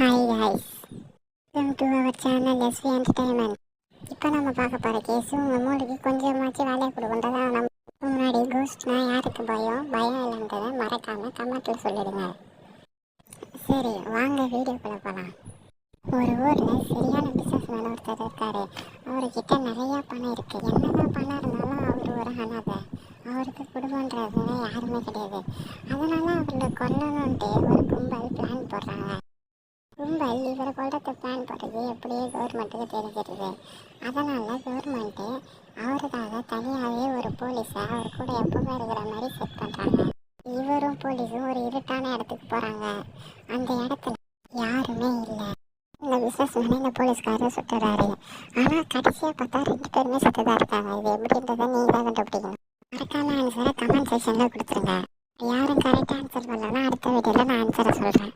Hi guys, welcome to our channel SV Entertainment. இப்போ நம்ம பார்க்க போகிற கேஸ் உங்கள் மூளைக்கு கொஞ்சமாச்சும் வேலையை கொடுக்குன்றதா. நம்ம முன்னாடி கோஸ்ட்னா யாருக்கு பயம் இல்லைன்றதை மறக்காமல் கமெண்ட்டில் சொல்லிடுங்க. சரி வாங்க வீடியோக்குள்ளே போகலாம். ஒரு ஊரில் சரியான பிஸ்னஸ் மேன் ஒருத்தர் இருக்காரு. அவர்கிட்ட நிறையா பணம் இருக்குது. என்னதான் பணம் இருந்தாலும் அவர் ஒரு அனாதை. அவருக்கு குடும்பன்றது யாருமே கிடையாது. அதனால அவரை கொல்லணுன்ட்டு ஒரு கும்பல் பிளான் போடுறாங்க. கும்பல் இவரை கொல்றதுக்கு பிளான் போடுறது எப்படியே கவர்மெண்ட்டுக்கு தெரிஞ்சிருது. அதனால் கவர்மெண்ட்டு அவருக்காக தனியாகவே ஒரு போலீஸை அவர் கூட எப்பவுமே இருக்கிற மாதிரி செட் பண்ணுறாங்க. இவரும் போலீஸும் ஒரு இருட்டான இடத்துக்கு போகிறாங்க. அந்த இடத்துல யாருமே இல்லை. இந்த பிஸ்னஸ் மேனே இந்த போலீஸ்காரர் சுட்டுறாரு. ஆனால் கடைசியாக பார்த்தா 2 பேருமே சுட்டுதான் இருக்காங்க. இது எப்படின்றத நீங்கள் தான் கண்டுபிடிக்கணும். மறக்காம ஆன்சரை கமெண்ட் செக்ஷனில் கொடுத்துருங்க. யாரும் கரெக்டாக ஆன்சர் பண்ணலன்னா அடுத்த வீடியோவில் நான் ஆன்சரை சொல்கிறேன்.